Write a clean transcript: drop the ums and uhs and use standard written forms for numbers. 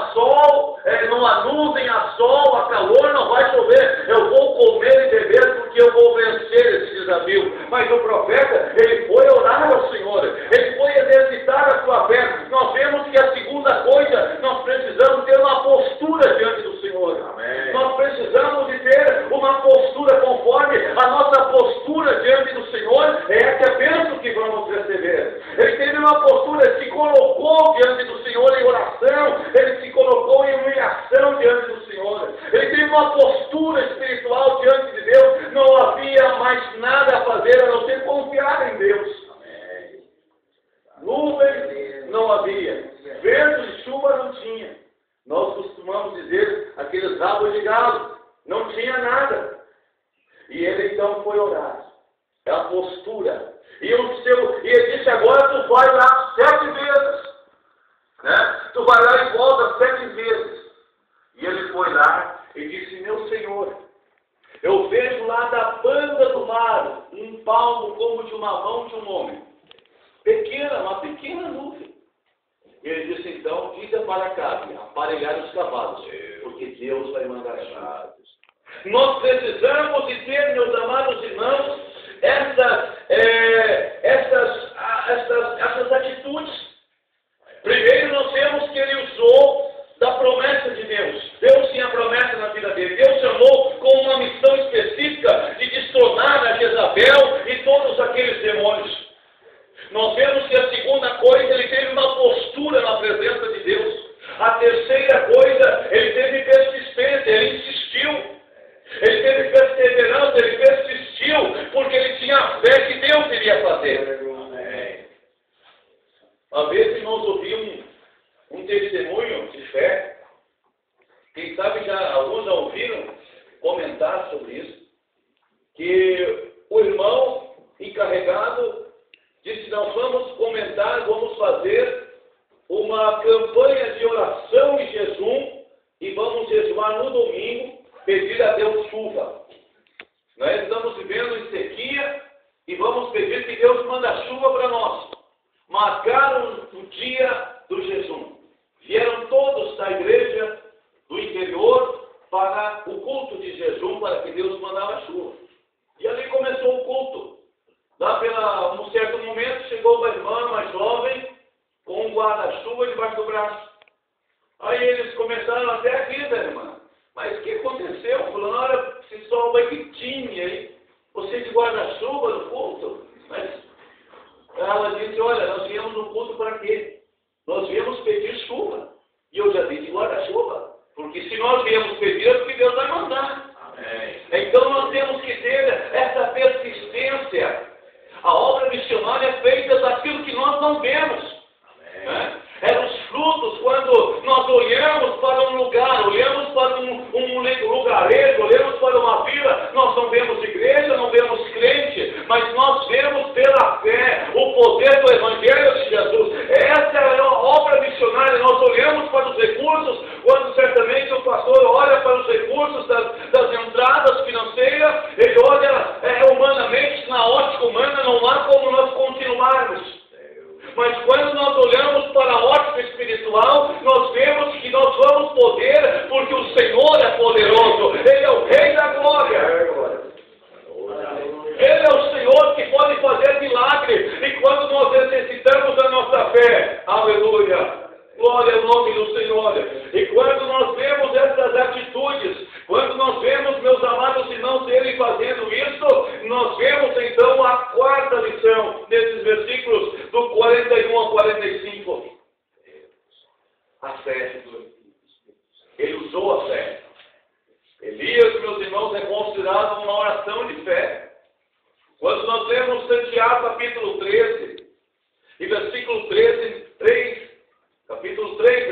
há sol, não há nuvem, há sol, há calor, não vai chover. Eu vou comer e beber porque eu vou vencer esse desafio. Mas o profeta, ele foi orar ao Senhor, ele foi exercitar a sua fé. Nós vemos que a segunda coisa, nós precisamos ter uma postura diante do Senhor. Amém. Nós precisamos de ter uma postura conforme a nossa postura diante do Senhor é a bênção que vamos receber. Ele teve uma postura, se colocou diante do Senhor em oração, ele se colocou em humilhação diante do Senhor. Ele teve uma postura espiritual diante de Deus, não havia mais nada a fazer a não ser confiar em Deus. Amém. Nuvens não havia, vento e chuva não tinha. Nós costumamos dizer aqueles rabos de galo, não tinha nada. E ele então foi orar. É a postura. E ele disse, agora tu vai lá 7 vezes. Né? Tu vai lá e volta 7 vezes. E ele foi lá e disse, meu Senhor, eu vejo lá da banda do mar um palmo como de uma mão de um homem. Pequena, uma pequena nuvem. Ele disse então, diz para Acabe, aparelhar os cavalos, porque Deus vai mandar chuva. Nós precisamos de ter, meus amados irmãos, essas atitudes. Primeiro nós vemos que ele usou da promessa de Deus. Deus tinha promessa na vida dele. Deus chamou com uma missão específica de destronar a Jezabel e todos aqueles demônios. Nós vemos que a segunda coisa, ele teve uma postura na presença de Deus. A terceira coisa, ele teve persistência, ele insistiu. Ele teve perseverança, ele persistiu, porque ele tinha a fé que Deus iria fazer. Uma vez, irmãos, ouvi um testemunho de fé. Quem sabe alguns já ouviram comentar sobre isso. Que o irmão encarregado disse, nós vamos fazer uma campanha de oração e jejum e vamos jejuar no domingo, pedir a Deus chuva. Nós estamos vivendo em sequia e vamos pedir que Deus manda chuva para nós. Marcaram o dia do jejum. Vieram todos da igreja do interior para o culto de jejum, para que Deus mandava chuva. E ali começou o culto. Lá num certo momento chegou uma irmã mais jovem com um guarda-chuva debaixo do braço. Aí eles começaram até a rir da irmã. Mas o que aconteceu? Falando, olha, esse sol vai que tinha, hein? Você de guarda-chuva no culto? Mas ela disse, olha, nós viemos no culto para quê? Nós viemos pedir chuva. E eu já disse guarda-chuva. Porque se nós viemos pedir, é porque Deus vai mandar. Amém. Então nós temos que ter essa persistência. A obra missionária é feita daquilo que nós não vemos. Né? É os frutos quando nós olhamos para um lugar, olhamos para um lugarejo, olhamos para uma vila, nós não vemos igreja, não vemos crente, mas nós vemos pela fé o poder do Evangelho de Jesus. Essa é a obra missionária. Nós olhamos para os recursos, quando certamente o pastor olha para os recursos das entradas financeiras, ele olha humanamente, na ótica humana, não há como nós continuarmos. Mas quando nós olhamos para a ótica espiritual, nós vemos que nós vamos poder, porque o Senhor é poderoso. Ele é o Rei da Glória. Ele é o Senhor que pode fazer milagre. E quando nós exercitamos a nossa fé, aleluia, glória ao nome do Senhor. E quando nós vemos essas atitudes, quando nós vemos, meus amados irmãos, ele fazendo isso, nós vemos então a quarta lição, nesses versículos do 41 ao 45. A fé. Ele usou a fé. Elias, meus irmãos, é considerado uma oração de fé. Quando nós lemos Santiago, capítulo 13, e versículo 13, capítulo 3,